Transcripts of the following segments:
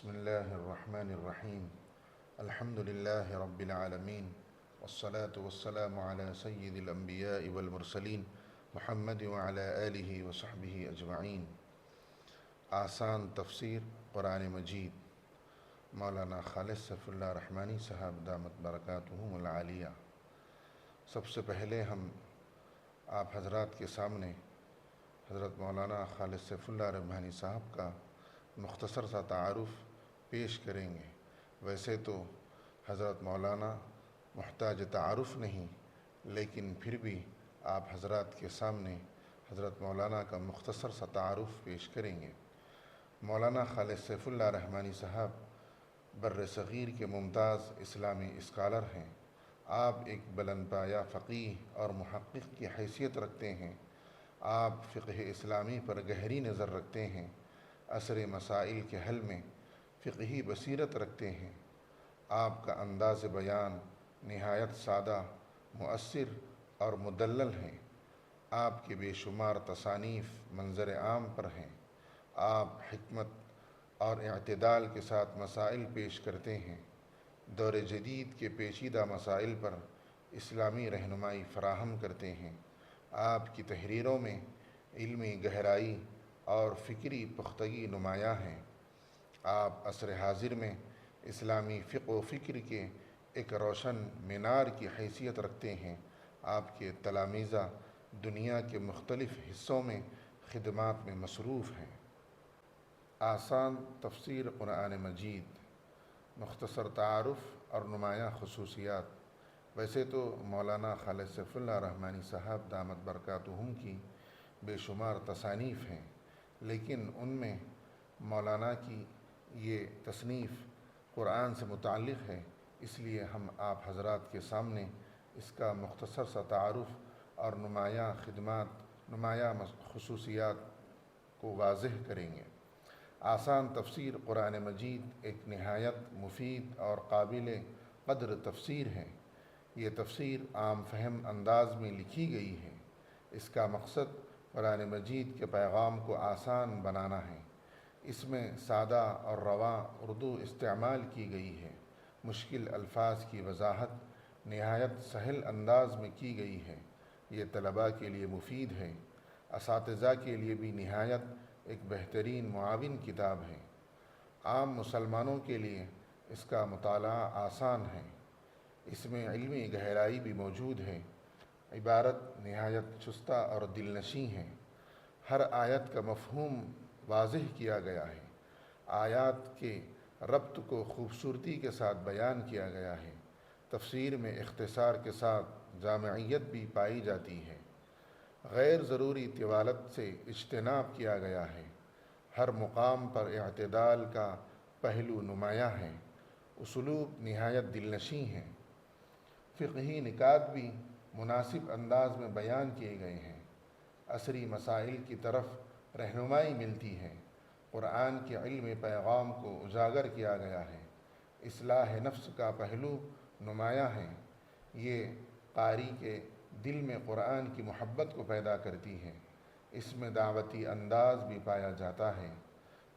بسم الله الرحمن الرحيم. الحمد لله رب العالمين، والصلاة والسلام على سيد الأنبياء والمرسلين محمد وعلى آله وصحبه أجمعين۔ آسان تفسیر قرآن مجید، مولانا خالد سیف اللہ رحمانی صاحب دامت برکاتہم العالیہ۔ سب سے پہلے ہم آپ حضرات کے سامنے حضرت مولانا خالد سیف اللہ رحمانی صاحب کا مختصر سا تعارف پیش کریں گے۔ ویسے تو حضرت مولانا محتاج تعارف نہیں، لیکن پھر بھی آپ حضرات کے سامنے حضرت مولانا کا مختصر سا تعارف پیش کریں گے۔ مولانا خالد سیف اللہ رحمانی صاحب بر صغیر کے ممتاز اسلامی اسکالر ہیں۔ آپ ایک بلند پایہ فقیہ اور محقق کی حیثیت رکھتے ہیں۔ آپ فقہ اسلامی پر گہری نظر رکھتے ہیں، عصری مسائل کے حل میں فقہی بصیرت رکھتے ہیں۔ آپ کا انداز بیان نہایت سادہ، مؤثر اور مدلل ہیں۔ آپ کے بے شمار تصانیف منظر عام پر ہیں۔ آپ حکمت اور اعتدال کے ساتھ مسائل پیش کرتے ہیں۔ دور جدید کے پیچیدہ مسائل پر اسلامی رہنمائی فراہم کرتے ہیں۔ آپ کی تحریروں میں علمی گہرائی اور فکری پختگی نمایاں ہیں۔ آپ عصر حاضر میں اسلامی فقہ و فکر کے ایک روشن مینار کی حیثیت رکھتے ہیں۔ آپ کے تلامذہ دنیا کے مختلف حصوں میں خدمات میں مصروف ہیں۔ آسان تفسیر قرآن مجید، مختصر تعارف اور نمایاں خصوصیات۔ ویسے تو مولانا خالد سیف اللہ رحمانی صاحب دامت برکاتہم کی بے شمار تصانیف ہیں، لیکن ان میں مولانا کی یہ تصنیف قرآن سے متعلق ہے، اس لیے ہم آپ حضرات کے سامنے اس کا مختصر سا تعارف اور نمایاں خدمات، نمایاں خصوصیات کو واضح کریں گے۔ آسان تفسیر قرآن مجید ایک نہایت مفید اور قابل قدر تفسیر ہے۔ یہ تفسیر عام فہم انداز میں لکھی گئی ہے۔ اس کا مقصد قرآن مجید کے پیغام کو آسان بنانا ہے۔ اس میں سادہ اور رواں اردو استعمال کی گئی ہے۔ مشکل الفاظ کی وضاحت نہایت سہل انداز میں کی گئی ہے۔ یہ طلباء کے لیے مفید ہے، اساتذہ کے لیے بھی نہایت ایک بہترین معاون کتاب ہے۔ عام مسلمانوں کے لیے اس کا مطالعہ آسان ہے۔ اس میں علمی گہرائی بھی موجود ہے۔ عبارت نہایت چستہ اور دلنشیں ہے۔ ہر آیت کا مفہوم واضح کیا گیا ہے۔ آیات کے ربط کو خوبصورتی کے ساتھ بیان کیا گیا ہے۔ تفسیر میں اختصار کے ساتھ جامعیت بھی پائی جاتی ہے۔ غیر ضروری طوالت سے اجتناب کیا گیا ہے۔ ہر مقام پر اعتدال کا پہلو نمایاں ہے۔ اسلوب نہایت دلنشیں ہیں۔ فقہی نکات بھی مناسب انداز میں بیان کیے گئے ہیں۔ عصری مسائل کی طرف رہنمائی ملتی ہے۔ قرآن کے علم پیغام کو اجاگر کیا گیا ہے۔ اصلاح نفس کا پہلو نمایاں ہے۔ یہ قاری کے دل میں قرآن کی محبت کو پیدا کرتی ہے۔ اس میں دعوتی انداز بھی پایا جاتا ہے۔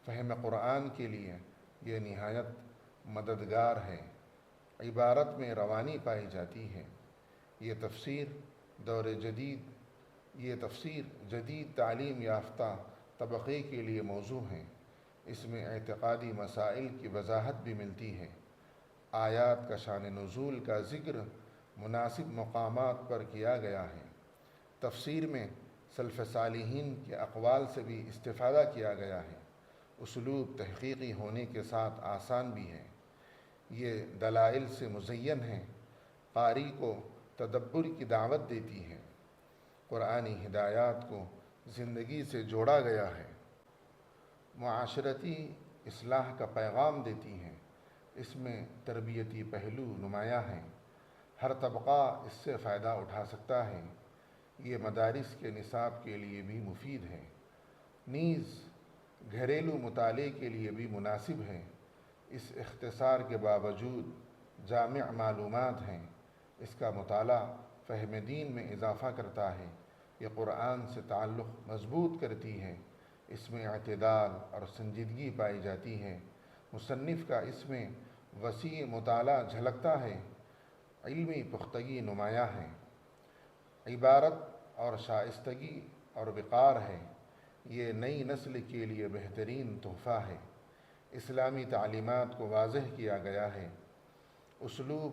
فہم قرآن کے لیے یہ نہایت مددگار ہے۔ عبارت میں روانی پائی جاتی ہے۔ یہ تفسیر جدید تعلیم یافتہ طبقے کے لیے موزوں ہے۔ اس میں اعتقادی مسائل کی وضاحت بھی ملتی ہے۔ آیات کا شان نزول کا ذکر مناسب مقامات پر کیا گیا ہے۔ تفسیر میں سلف صالحین کے اقوال سے بھی استفادہ کیا گیا ہے۔ اسلوب تحقیقی ہونے کے ساتھ آسان بھی ہے۔ یہ دلائل سے مزین ہے۔ قاری کو تدبر کی دعوت دیتی ہے۔ قرآنی ہدایات کو زندگی سے جوڑا گیا ہے۔ معاشرتی اصلاح کا پیغام دیتی ہیں۔ اس میں تربیتی پہلو نمایاں ہیں۔ ہر طبقہ اس سے فائدہ اٹھا سکتا ہے۔ یہ مدارس کے نصاب کے لیے بھی مفید ہے، نیز گھریلو مطالعے کے لیے بھی مناسب ہے۔ اس اختصار کے باوجود جامع معلومات ہیں۔ اس کا مطالعہ فہم دین میں اضافہ کرتا ہے۔ یہ قرآن سے تعلق مضبوط کرتی ہے۔ اس میں اعتدال اور سنجیدگی پائی جاتی ہے۔ مصنف کا اس میں وسیع مطالعہ جھلکتا ہے، علمی پختگی نمایاں ہے، عبارت اور شائستگی اور وقار ہے۔ یہ نئی نسل کے لیے بہترین تحفہ ہے۔ اسلامی تعلیمات کو واضح کیا گیا ہے۔ اسلوب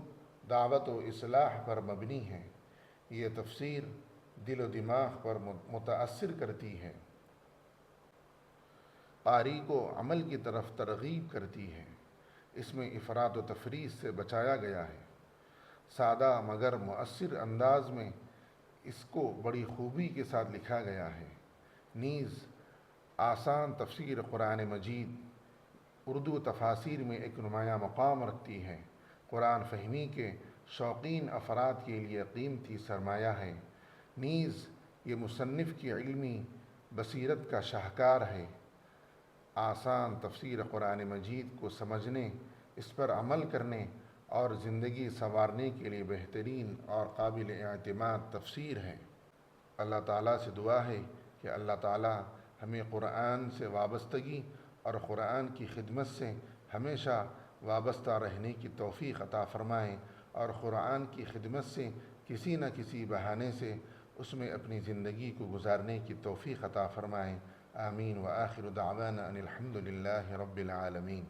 دعوت و اصلاح پر مبنی ہے۔ یہ تفسیر دل و دماغ پر متاثر کرتی ہے، قاری کو عمل کی طرف ترغیب کرتی ہے۔ اس میں افراط و تفریط سے بچایا گیا ہے۔ سادہ مگر مؤثر انداز میں اس کو بڑی خوبی کے ساتھ لکھا گیا ہے۔ نیز آسان تفسیر قرآن مجید اردو تفاسیر میں ایک نمایاں مقام رکھتی ہے۔ قرآن فہمی کے شوقین افراد کے لیے قیمتی سرمایہ ہے۔ نیز یہ مصنف کی علمی بصیرت کا شاہکار ہے۔ آسان تفسیر قرآن مجید کو سمجھنے، اس پر عمل کرنے اور زندگی سنوارنے کے لیے بہترین اور قابل اعتماد تفسیر ہے۔ اللہ تعالیٰ سے دعا ہے کہ اللہ تعالیٰ ہمیں قرآن سے وابستگی اور قرآن کی خدمت سے ہمیشہ وابستہ رہنے کی توفیق عطا فرمائیں، اور قرآن کی خدمت سے کسی نہ کسی بہانے سے اس میں اپنی زندگی کو گزارنے کی توفیق عطا فرمائیں۔ آمین۔ وآخر دعوانا ان الحمد للہ رب العالمین۔